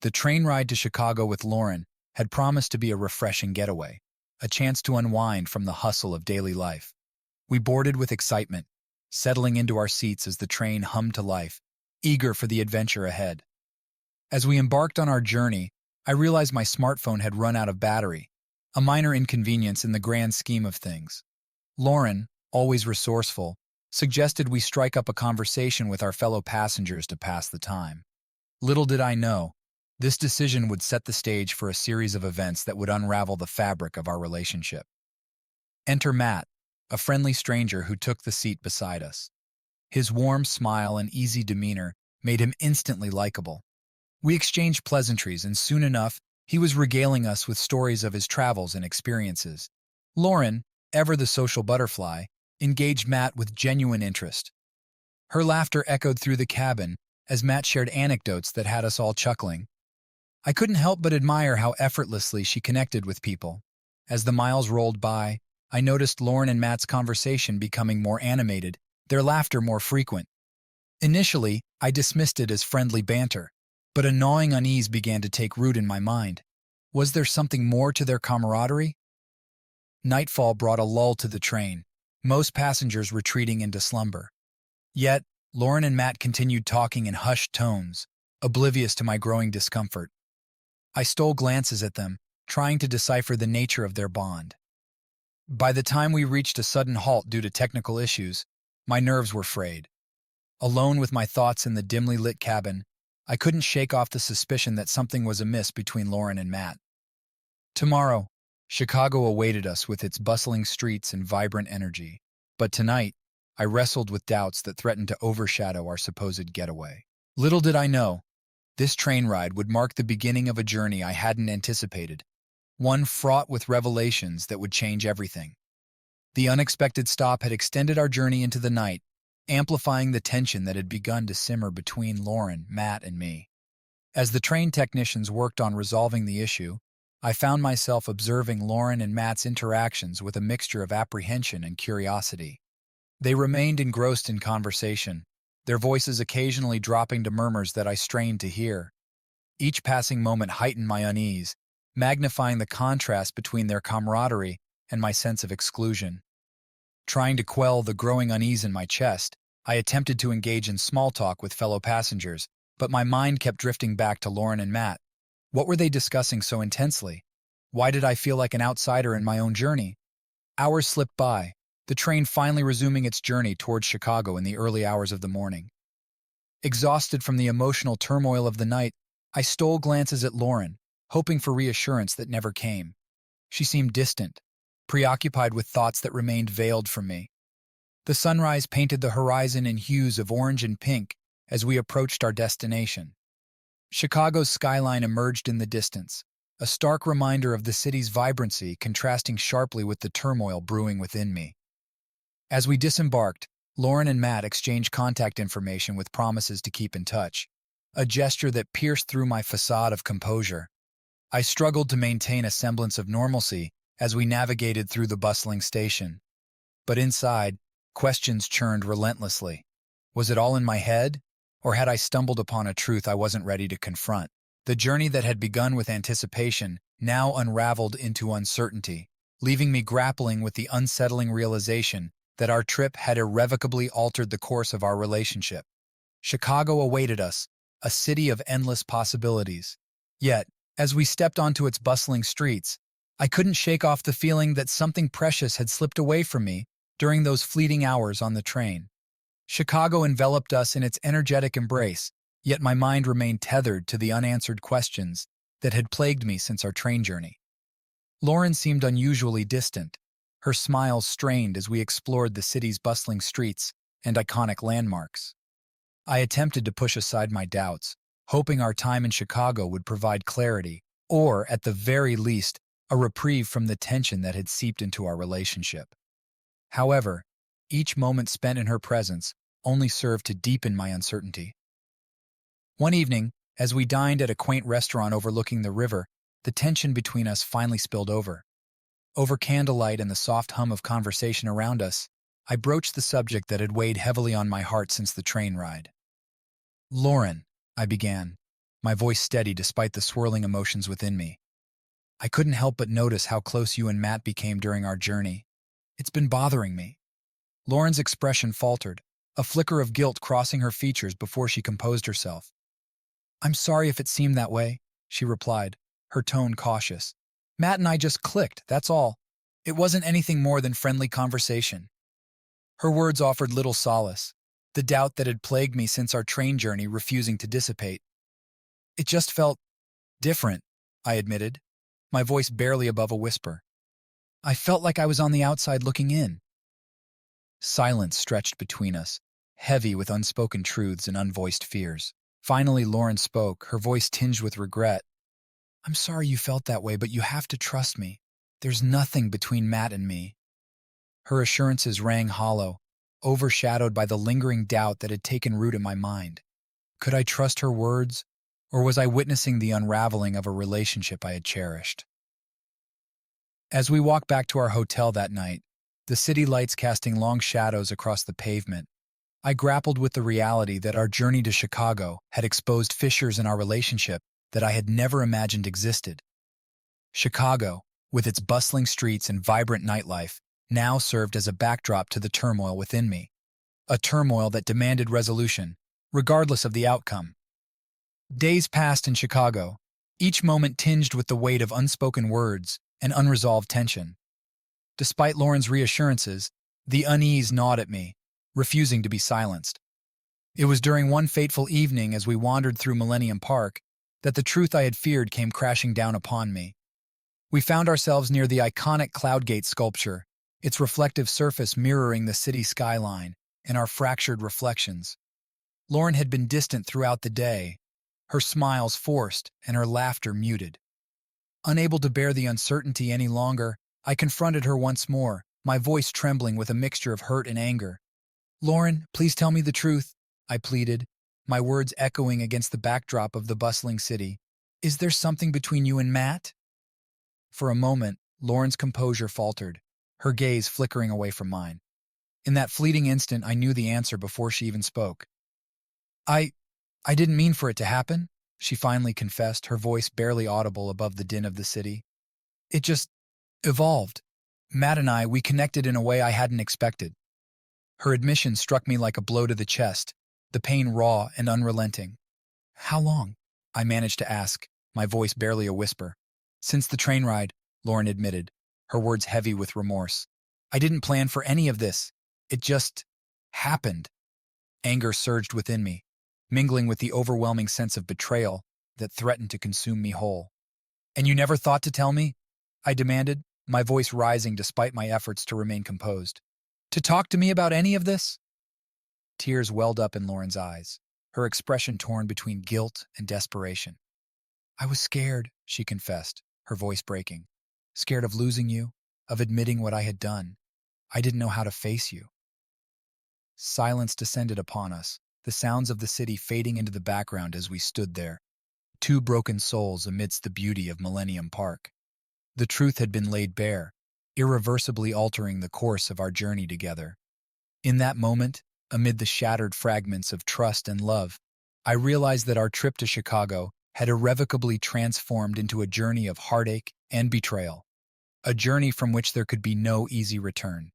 The train ride to Chicago with Lauren had promised to be a refreshing getaway, a chance to unwind from the hustle of daily life. We boarded with excitement, settling into our seats as the train hummed to life, eager for the adventure ahead. As we embarked on our journey, I realized my smartphone had run out of battery, a minor inconvenience in the grand scheme of things. Lauren, always resourceful, suggested we strike up a conversation with our fellow passengers to pass the time. Little did I know, this decision would set the stage for a series of events that would unravel the fabric of our relationship. Enter Matt, a friendly stranger who took the seat beside us. His warm smile and easy demeanor made him instantly likable. We exchanged pleasantries, and soon enough, he was regaling us with stories of his travels and experiences. Lauren, ever the social butterfly, engaged Matt with genuine interest. Her laughter echoed through the cabin as Matt shared anecdotes that had us all chuckling. I couldn't help but admire how effortlessly she connected with people. As the miles rolled by, I noticed Lauren and Matt's conversation becoming more animated, their laughter more frequent. Initially, I dismissed it as friendly banter, but a gnawing unease began to take root in my mind. Was there something more to their camaraderie? Nightfall brought a lull to the train, most passengers retreating into slumber. Yet, Lauren and Matt continued talking in hushed tones, oblivious to my growing discomfort. I stole glances at them, trying to decipher the nature of their bond. By the time we reached a sudden halt due to technical issues, my nerves were frayed. Alone with my thoughts in the dimly lit cabin, I couldn't shake off the suspicion that something was amiss between Lauren and Matt. Tomorrow, Chicago awaited us with its bustling streets and vibrant energy, but tonight, I wrestled with doubts that threatened to overshadow our supposed getaway. Little did I know, this train ride would mark the beginning of a journey I hadn't anticipated, one fraught with revelations that would change everything. The unexpected stop had extended our journey into the night, amplifying the tension that had begun to simmer between Lauren, Matt, and me. As the train technicians worked on resolving the issue, I found myself observing Lauren and Matt's interactions with a mixture of apprehension and curiosity. They remained engrossed in conversation, their voices occasionally dropping to murmurs that I strained to hear. Each passing moment heightened my unease, magnifying the contrast between their camaraderie and my sense of exclusion. Trying to quell the growing unease in my chest, I attempted to engage in small talk with fellow passengers, but my mind kept drifting back to Lauren and Matt. What were they discussing so intensely? Why did I feel like an outsider in my own journey? Hours slipped by, the train finally resuming its journey towards Chicago in the early hours of the morning. Exhausted from the emotional turmoil of the night, I stole glances at Lauren, hoping for reassurance that never came. She seemed distant, preoccupied with thoughts that remained veiled from me. The sunrise painted the horizon in hues of orange and pink as we approached our destination. Chicago's skyline emerged in the distance, a stark reminder of the city's vibrancy contrasting sharply with the turmoil brewing within me. As we disembarked, Lauren and Matt exchanged contact information with promises to keep in touch, a gesture that pierced through my facade of composure. I struggled to maintain a semblance of normalcy as we navigated through the bustling station. But inside, questions churned relentlessly. Was it all in my head? Or had I stumbled upon a truth I wasn't ready to confront? The journey that had begun with anticipation now unraveled into uncertainty, leaving me grappling with the unsettling realization that our trip had irrevocably altered the course of our relationship. Chicago awaited us, a city of endless possibilities. Yet, as we stepped onto its bustling streets, I couldn't shake off the feeling that something precious had slipped away from me during those fleeting hours on the train. Chicago enveloped us in its energetic embrace, yet my mind remained tethered to the unanswered questions that had plagued me since our train journey. Lauren seemed unusually distant, her smile strained as we explored the city's bustling streets and iconic landmarks. I attempted to push aside my doubts, hoping our time in Chicago would provide clarity, or, at the very least, a reprieve from the tension that had seeped into our relationship. However, each moment spent in her presence only served to deepen my uncertainty. One evening, as we dined at a quaint restaurant overlooking the river, the tension between us finally spilled over. Over candlelight and the soft hum of conversation around us, I broached the subject that had weighed heavily on my heart since the train ride. "Lauren," I began, my voice steady despite the swirling emotions within me. I couldn't help but notice how close you and Matt became during our journey. It's been bothering me. Lauren's expression faltered, a flicker of guilt crossing her features before she composed herself. I'm sorry if it seemed that way, she replied, her tone cautious. Matt and I just clicked, that's all. It wasn't anything more than friendly conversation. Her words offered little solace, the doubt that had plagued me since our train journey refusing to dissipate. It just felt different, I admitted, my voice barely above a whisper. I felt like I was on the outside looking in. Silence stretched between us, heavy with unspoken truths and unvoiced fears. Finally, Lauren spoke, her voice tinged with regret. I'm sorry you felt that way, but you have to trust me. There's nothing between Matt and me. Her assurances rang hollow, overshadowed by the lingering doubt that had taken root in my mind. Could I trust her words, or was I witnessing the unraveling of a relationship I had cherished? As we walked back to our hotel that night, the city lights casting long shadows across the pavement, I grappled with the reality that our journey to Chicago had exposed fissures in our relationship that I had never imagined existed. Chicago, with its bustling streets and vibrant nightlife, now served as a backdrop to the turmoil within me, a turmoil that demanded resolution, regardless of the outcome. Days passed in Chicago, each moment tinged with the weight of unspoken words and unresolved tension. Despite Lauren's reassurances, the unease gnawed at me, refusing to be silenced. It was during one fateful evening as we wandered through Millennium Park that the truth I had feared came crashing down upon me. We found ourselves near the iconic Cloudgate sculpture, its reflective surface mirroring the city skyline and our fractured reflections. Lauren had been distant throughout the day, her smiles forced and her laughter muted. Unable to bear the uncertainty any longer, I confronted her once more, my voice trembling with a mixture of hurt and anger. Lauren, please tell me the truth, I pleaded, my words echoing against the backdrop of the bustling city. Is there something between you and Matt? For a moment, Lauren's composure faltered, her gaze flickering away from mine. In that fleeting instant, I knew the answer before she even spoke. I didn't mean for it to happen, she finally confessed, her voice barely audible above the din of the city. It just evolved. Matt and we connected in a way I hadn't expected. Her admission struck me like a blow to the chest, the pain raw and unrelenting. How long? I managed to ask, my voice barely a whisper. Since the train ride, Lauren admitted, her words heavy with remorse. I didn't plan for any of this. It just happened. Anger surged within me, mingling with the overwhelming sense of betrayal that threatened to consume me whole. And you never thought to tell me? I demanded, my voice rising despite my efforts to remain composed. To talk to me about any of this? Tears welled up in Lauren's eyes, her expression torn between guilt and desperation. I was scared, she confessed, her voice breaking. Scared of losing you, of admitting what I had done. I didn't know how to face you. Silence descended upon us, the sounds of the city fading into the background as we stood there, two broken souls amidst the beauty of Millennium Park. The truth had been laid bare, irreversibly altering the course of our journey together. In that moment, amid the shattered fragments of trust and love, I realized that our trip to Chicago had irrevocably transformed into a journey of heartache and betrayal, a journey from which there could be no easy return.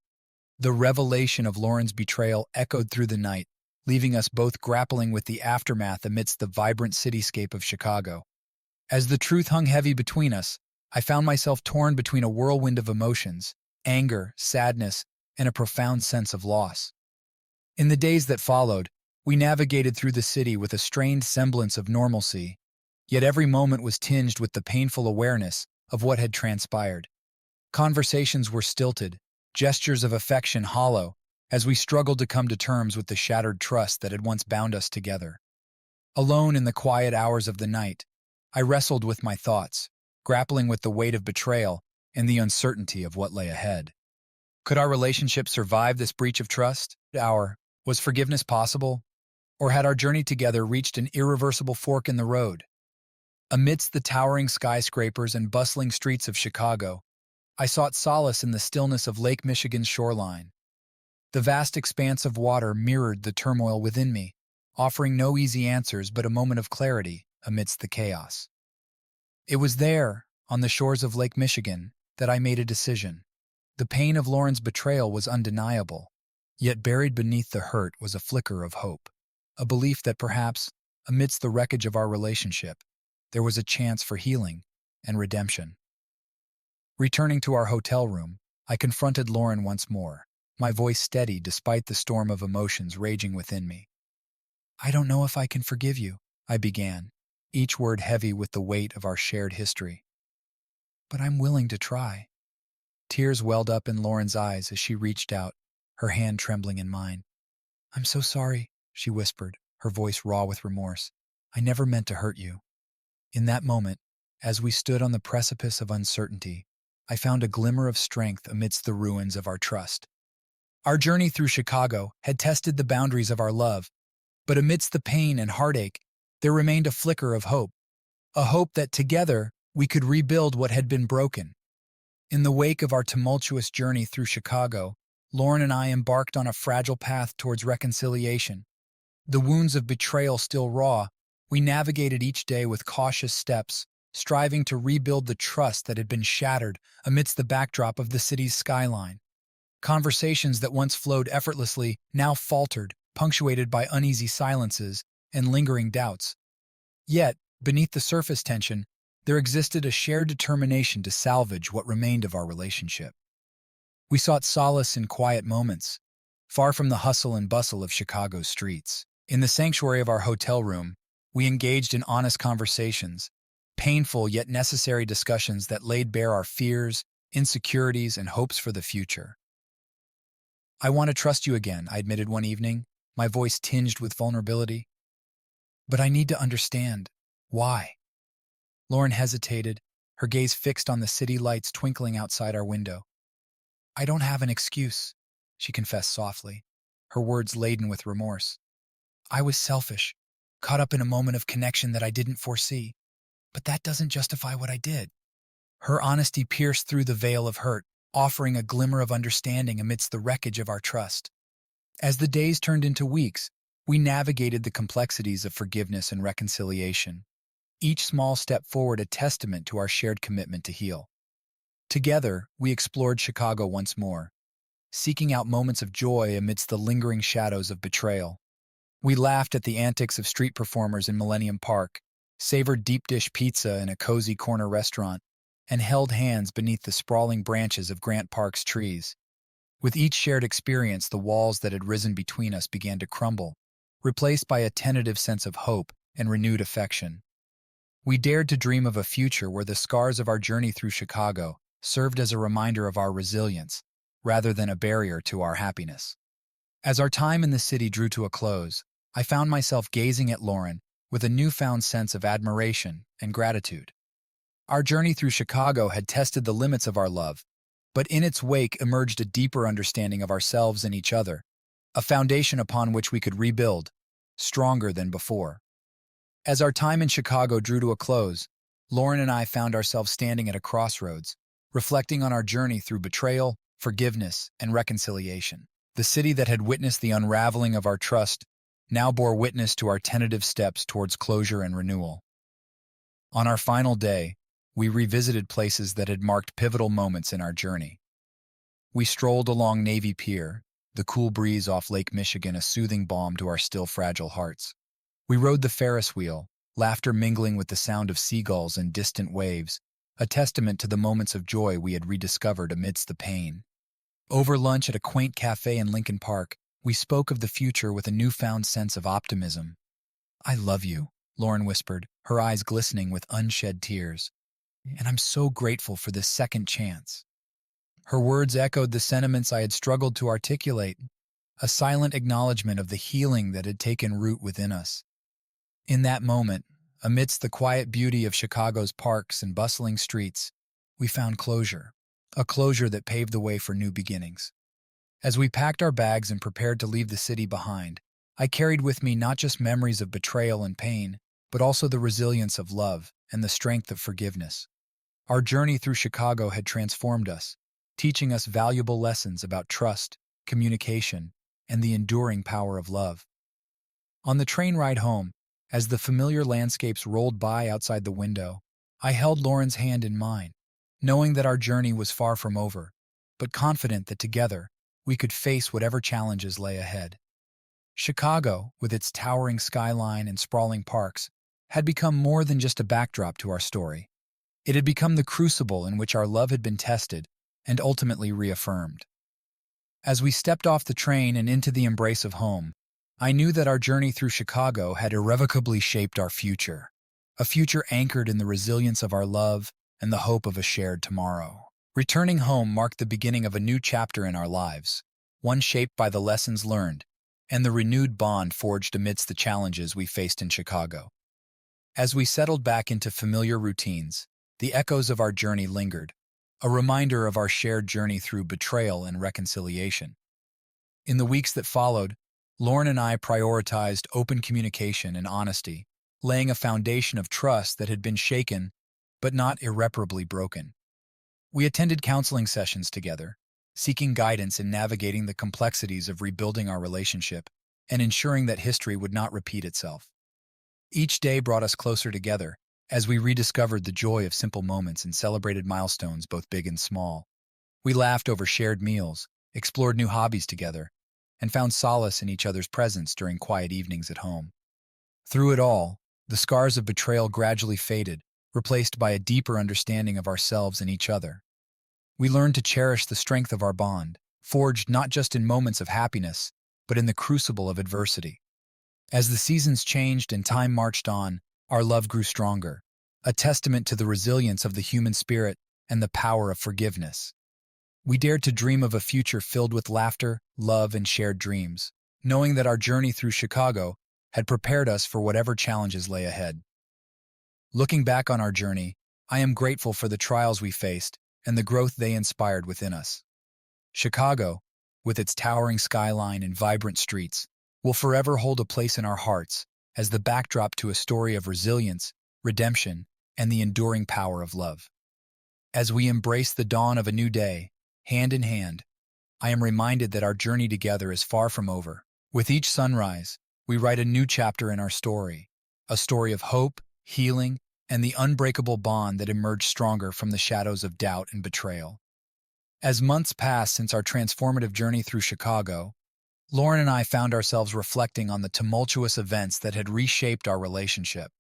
The revelation of Lauren's betrayal echoed through the night, leaving us both grappling with the aftermath amidst the vibrant cityscape of Chicago. As the truth hung heavy between us, I found myself torn between a whirlwind of emotions, anger, sadness, and a profound sense of loss. In the days that followed, we navigated through the city with a strained semblance of normalcy, yet every moment was tinged with the painful awareness of what had transpired. Conversations were stilted, gestures of affection hollow, as we struggled to come to terms with the shattered trust that had once bound us together. Alone in the quiet hours of the night, I wrestled with my thoughts, grappling with the weight of betrayal and the uncertainty of what lay ahead. Could our relationship survive this breach of trust? Was forgiveness possible? Or had our journey together reached an irreversible fork in the road? Amidst the towering skyscrapers and bustling streets of Chicago, I sought solace in the stillness of Lake Michigan's shoreline. The vast expanse of water mirrored the turmoil within me, offering no easy answers but a moment of clarity, amidst the chaos. It was there, on the shores of Lake Michigan, that I made a decision. The pain of Lauren's betrayal was undeniable, yet buried beneath the hurt was a flicker of hope, a belief that perhaps, amidst the wreckage of our relationship, there was a chance for healing and redemption. Returning to our hotel room, I confronted Lauren once more, my voice steady despite the storm of emotions raging within me. "I don't know if I can forgive you," I began, each word heavy with the weight of our shared history. "But I'm willing to try." Tears welled up in Lauren's eyes as she reached out, her hand trembling in mine. "I'm so sorry," she whispered, her voice raw with remorse. "I never meant to hurt you." In that moment, as we stood on the precipice of uncertainty, I found a glimmer of strength amidst the ruins of our trust. Our journey through Chicago had tested the boundaries of our love, but amidst the pain and heartache, there remained a flicker of hope, a hope that together we could rebuild what had been broken. In the wake of our tumultuous journey through Chicago, Lauren and I embarked on a fragile path towards reconciliation. The wounds of betrayal still raw, we navigated each day with cautious steps, striving to rebuild the trust that had been shattered amidst the backdrop of the city's skyline. Conversations that once flowed effortlessly now faltered, punctuated by uneasy silences and lingering doubts. Yet, beneath the surface tension, there existed a shared determination to salvage what remained of our relationship. We sought solace in quiet moments, far from the hustle and bustle of Chicago's streets. In the sanctuary of our hotel room, we engaged in honest conversations, painful yet necessary discussions that laid bare our fears, insecurities, and hopes for the future. "I want to trust you again," I admitted one evening, my voice tinged with vulnerability. "But I need to understand. Why?" Lauren hesitated, her gaze fixed on the city lights twinkling outside our window. "I don't have an excuse," she confessed softly, her words laden with remorse. "I was selfish, caught up in a moment of connection that I didn't foresee. But that doesn't justify what I did." Her honesty pierced through the veil of hurt, offering a glimmer of understanding amidst the wreckage of our trust. As the days turned into weeks, we navigated the complexities of forgiveness and reconciliation, each small step forward a testament to our shared commitment to heal. Together, we explored Chicago once more, seeking out moments of joy amidst the lingering shadows of betrayal. We laughed at the antics of street performers in Millennium Park, savored deep-dish pizza in a cozy corner restaurant, and held hands beneath the sprawling branches of Grant Park's trees. With each shared experience, the walls that had risen between us began to crumble, replaced by a tentative sense of hope and renewed affection. We dared to dream of a future where the scars of our journey through Chicago served as a reminder of our resilience, rather than a barrier to our happiness. As our time in the city drew to a close, I found myself gazing at Lauren with a newfound sense of admiration and gratitude. Our journey through Chicago had tested the limits of our love, but in its wake emerged a deeper understanding of ourselves and each other, a foundation upon which we could rebuild, stronger than before. As our time in Chicago drew to a close, Lauren and I found ourselves standing at a crossroads, reflecting on our journey through betrayal, forgiveness, and reconciliation. The city that had witnessed the unraveling of our trust now bore witness to our tentative steps towards closure and renewal. On our final day, we revisited places that had marked pivotal moments in our journey. We strolled along Navy Pier, the cool breeze off Lake Michigan a soothing balm to our still fragile hearts. We rode the Ferris wheel, laughter mingling with the sound of seagulls and distant waves, a testament to the moments of joy we had rediscovered amidst the pain. Over lunch at a quaint cafe in Lincoln Park, we spoke of the future with a newfound sense of optimism. "I love you," Lauren whispered, her eyes glistening with unshed tears. "And I'm so grateful for this second chance." Her words echoed the sentiments I had struggled to articulate, a silent acknowledgement of the healing that had taken root within us. In that moment, amidst the quiet beauty of Chicago's parks and bustling streets, we found closure, a closure that paved the way for new beginnings. As we packed our bags and prepared to leave the city behind, I carried with me not just memories of betrayal and pain, but also the resilience of love and the strength of forgiveness. Our journey through Chicago had transformed us, teaching us valuable lessons about trust, communication, and the enduring power of love. On the train ride home, As the familiar landscapes rolled by outside the window, I held Lauren's hand in mine, knowing that our journey was far from over, but confident that together we could face whatever challenges lay ahead. Chicago, with its towering skyline and sprawling parks, had become more than just a backdrop to our story. It had become the crucible in which our love had been tested and ultimately reaffirmed. As we stepped off the train and into the embrace of home, I knew that our journey through Chicago had irrevocably shaped our future, a future anchored in the resilience of our love and the hope of a shared tomorrow. Returning home marked the beginning of a new chapter in our lives, one shaped by the lessons learned and the renewed bond forged amidst the challenges we faced in Chicago. As we settled back into familiar routines, the echoes of our journey lingered, a reminder of our shared journey through betrayal and reconciliation. In the weeks that followed, Lauren and I prioritized open communication and honesty, laying a foundation of trust that had been shaken but not irreparably broken. We attended counseling sessions together, seeking guidance in navigating the complexities of rebuilding our relationship and ensuring that history would not repeat itself. Each day brought us closer together as we rediscovered the joy of simple moments and celebrated milestones both big and small. We laughed over shared meals, explored new hobbies together, and found solace in each other's presence during quiet evenings at home. Through it all, the scars of betrayal gradually faded, replaced by a deeper understanding of ourselves and each other. We learned to cherish the strength of our bond, forged not just in moments of happiness, but in the crucible of adversity. As the seasons changed and time marched on, our love grew stronger, a testament to the resilience of the human spirit and the power of forgiveness. We dared to dream of a future filled with laughter, love, and shared dreams, knowing that our journey through Chicago had prepared us for whatever challenges lay ahead. Looking back on our journey, I am grateful for the trials we faced and the growth they inspired within us. Chicago, with its towering skyline and vibrant streets, will forever hold a place in our hearts as the backdrop to a story of resilience, redemption, and the enduring power of love. As we embrace the dawn of a new day, hand in hand, I am reminded that our journey together is far from over. With each sunrise, we write a new chapter in our story, a story of hope, healing, and the unbreakable bond that emerged stronger from the shadows of doubt and betrayal. As months passed since our transformative journey through Chicago, Lauren and I found ourselves reflecting on the tumultuous events that had reshaped our relationship.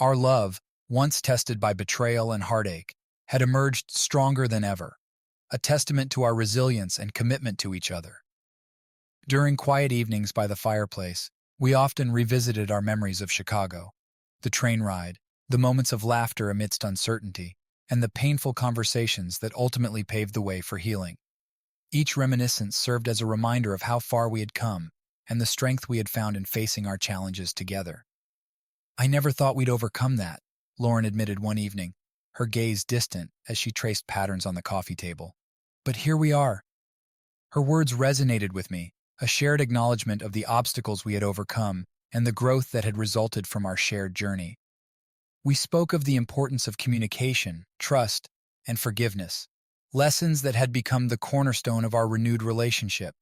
Our love, once tested by betrayal and heartache, had emerged stronger than ever, a testament to our resilience and commitment to each other. During quiet evenings by the fireplace, we often revisited our memories of Chicago, the train ride, the moments of laughter amidst uncertainty, and the painful conversations that ultimately paved the way for healing. Each reminiscence served as a reminder of how far we had come and the strength we had found in facing our challenges together. "I never thought we'd overcome that," Lauren admitted one evening, her gaze distant as she traced patterns on the coffee table. "But here we are." Her words resonated with me, a shared acknowledgement of the obstacles we had overcome and the growth that had resulted from our shared journey. We spoke of the importance of communication, trust, and forgiveness, lessons that had become the cornerstone of our renewed relationship.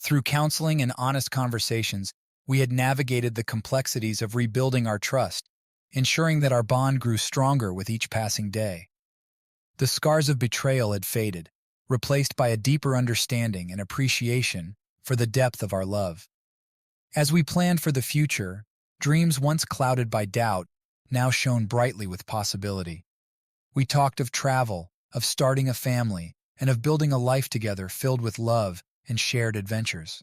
Through counseling and honest conversations, we had navigated the complexities of rebuilding our trust, ensuring that our bond grew stronger with each passing day. The scars of betrayal had faded, replaced by a deeper understanding and appreciation for the depth of our love. As we planned for the future, dreams once clouded by doubt now shone brightly with possibility. We talked of travel, of starting a family, and of building a life together filled with love and shared adventures.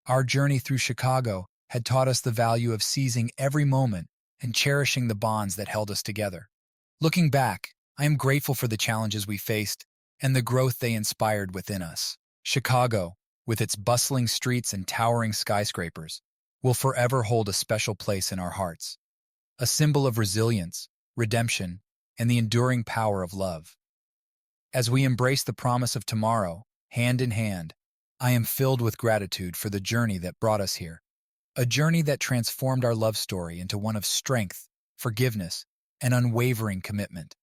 Our journey through Chicago had taught us the value of seizing every moment and cherishing the bonds that held us together. Looking back, I am grateful for the challenges we faced and the growth they inspired within us. Chicago, with its bustling streets and towering skyscrapers, will forever hold a special place in our hearts, a symbol of resilience, redemption, and the enduring power of love. As we embrace the promise of tomorrow, hand in hand, I am filled with gratitude for the journey that brought us here, a journey that transformed our love story into one of strength, forgiveness, and unwavering commitment.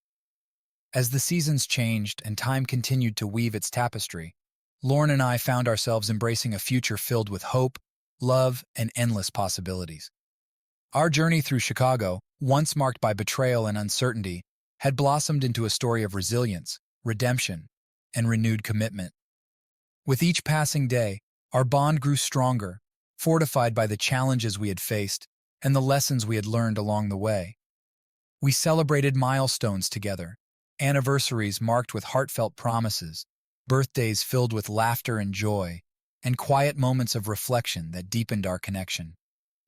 As the seasons changed and time continued to weave its tapestry, Lauren and I found ourselves embracing a future filled with hope, love, and endless possibilities. Our journey through Chicago, once marked by betrayal and uncertainty, had blossomed into a story of resilience, redemption, and renewed commitment. With each passing day, our bond grew stronger, fortified by the challenges we had faced and the lessons we had learned along the way. We celebrated milestones together, anniversaries marked with heartfelt promises, birthdays filled with laughter and joy, and quiet moments of reflection that deepened our connection.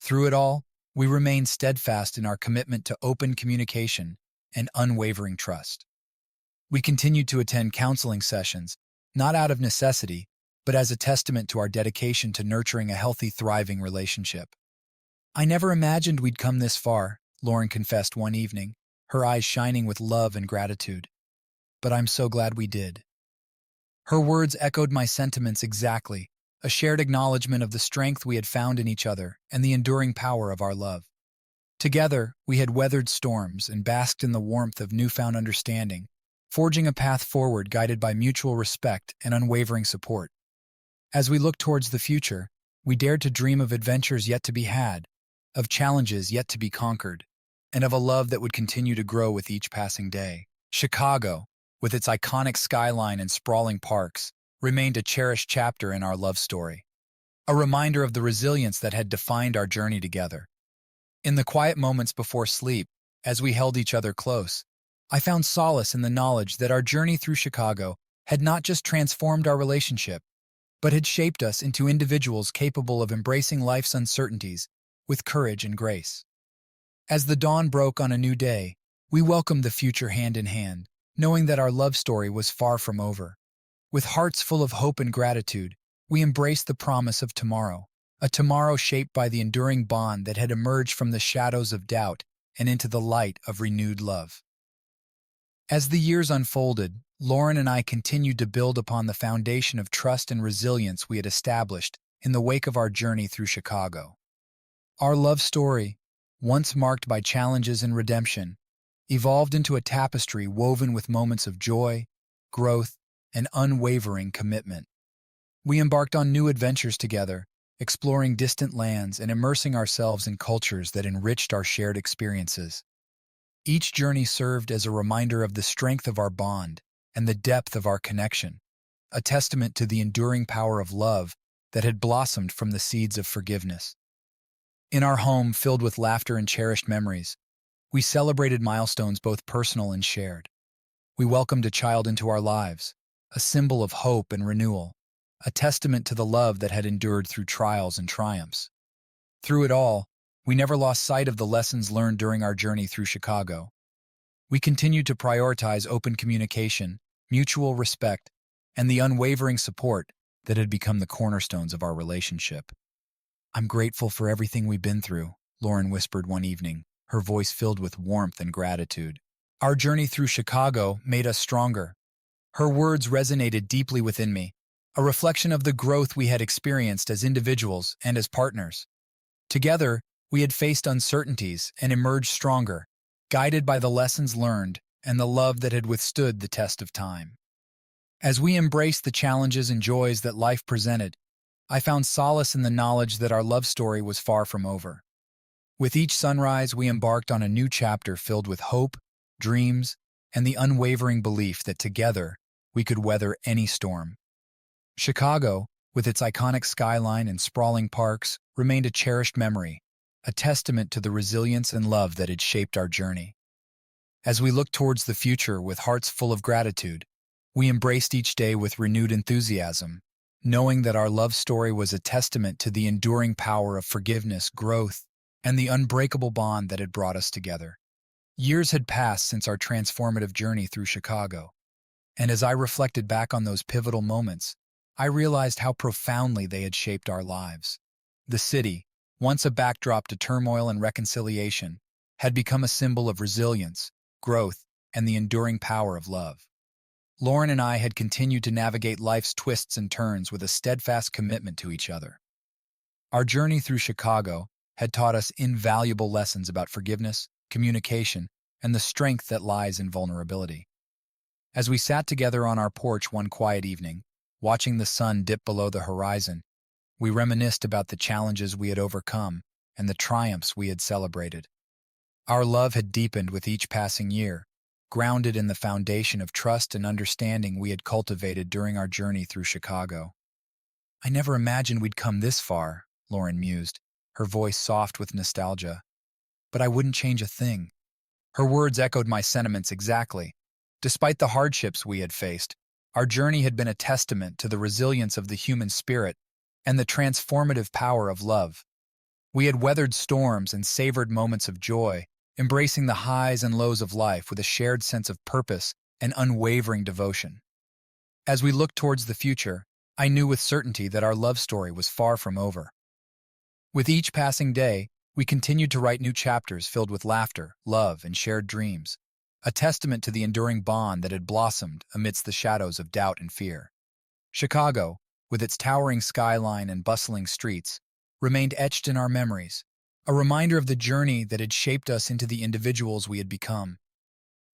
Through it all, we remained steadfast in our commitment to open communication and unwavering trust. We continued to attend counseling sessions, not out of necessity, but as a testament to our dedication to nurturing a healthy, thriving relationship. "I never imagined we'd come this far," Lauren confessed one evening, her eyes shining with love and gratitude. "But I'm so glad we did." Her words echoed my sentiments exactly, a shared acknowledgement of the strength we had found in each other and the enduring power of our love. Together, we had weathered storms and basked in the warmth of newfound understanding, forging a path forward guided by mutual respect and unwavering support. As we looked towards the future, we dared to dream of adventures yet to be had, of challenges yet to be conquered, and of a love that would continue to grow with each passing day. Chicago, with its iconic skyline and sprawling parks, remained a cherished chapter in our love story, a reminder of the resilience that had defined our journey together. In the quiet moments before sleep, as we held each other close, I found solace in the knowledge that our journey through Chicago had not just transformed our relationship, but had shaped us into individuals capable of embracing life's uncertainties with courage and grace. As the dawn broke on a new day, we welcomed the future hand in hand, knowing that our love story was far from over. With hearts full of hope and gratitude, we embraced the promise of tomorrow, a tomorrow shaped by the enduring bond that had emerged from the shadows of doubt and into the light of renewed love. As the years unfolded, Lauren and I continued to build upon the foundation of trust and resilience we had established in the wake of our journey through Chicago. Our love story, once marked by challenges and redemption, evolved into a tapestry woven with moments of joy, growth, and unwavering commitment. We embarked on new adventures together, exploring distant lands and immersing ourselves in cultures that enriched our shared experiences. Each journey served as a reminder of the strength of our bond and the depth of our connection, a testament to the enduring power of love that had blossomed from the seeds of forgiveness. In our home filled with laughter and cherished memories, we celebrated milestones both personal and shared. We welcomed a child into our lives, a symbol of hope and renewal, a testament to the love that had endured through trials and triumphs. Through it all, we never lost sight of the lessons learned during our journey through Chicago. We continued to prioritize open communication, mutual respect, and the unwavering support that had become the cornerstones of our relationship. "I'm grateful for everything we've been through," Lauren whispered one evening, her voice filled with warmth and gratitude. "Our journey through Chicago made us stronger." Her words resonated deeply within me, a reflection of the growth we had experienced as individuals and as partners. Together, we had faced uncertainties and emerged stronger, guided by the lessons learned and the love that had withstood the test of time. As we embraced the challenges and joys that life presented, I found solace in the knowledge that our love story was far from over. With each sunrise, we embarked on a new chapter filled with hope, dreams, and the unwavering belief that together we could weather any storm. Chicago, with its iconic skyline and sprawling parks, remained a cherished memory, a testament to the resilience and love that had shaped our journey. As we looked towards the future with hearts full of gratitude, we embraced each day with renewed enthusiasm, knowing that our love story was a testament to the enduring power of forgiveness, growth, and the unbreakable bond that had brought us together. Years had passed since our transformative journey through Chicago, and as I reflected back on those pivotal moments, I realized how profoundly they had shaped our lives. The city, once a backdrop to turmoil and reconciliation, had become a symbol of resilience, growth, and the enduring power of love. Lauren and I had continued to navigate life's twists and turns with a steadfast commitment to each other. Our journey through Chicago had taught us invaluable lessons about forgiveness, communication, and the strength that lies in vulnerability. As we sat together on our porch one quiet evening, watching the sun dip below the horizon, we reminisced about the challenges we had overcome and the triumphs we had celebrated. Our love had deepened with each passing year, grounded in the foundation of trust and understanding we had cultivated during our journey through Chicago. "I never imagined we'd come this far," Lauren mused, her voice soft with nostalgia. "But I wouldn't change a thing." Her words echoed my sentiments exactly. Despite the hardships we had faced, our journey had been a testament to the resilience of the human spirit and the transformative power of love. We had weathered storms and savored moments of joy, embracing the highs and lows of life with a shared sense of purpose and unwavering devotion. As we looked towards the future, I knew with certainty that our love story was far from over. With each passing day, we continued to write new chapters filled with laughter, love, and shared dreams, a testament to the enduring bond that had blossomed amidst the shadows of doubt and fear. Chicago, with its towering skyline and bustling streets, remained etched in our memories, a reminder of the journey that had shaped us into the individuals we had become.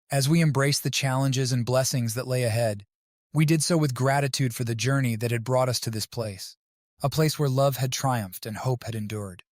As we embraced the challenges and blessings that lay ahead, we did so with gratitude for the journey that had brought us to this place, a place where love had triumphed and hope had endured.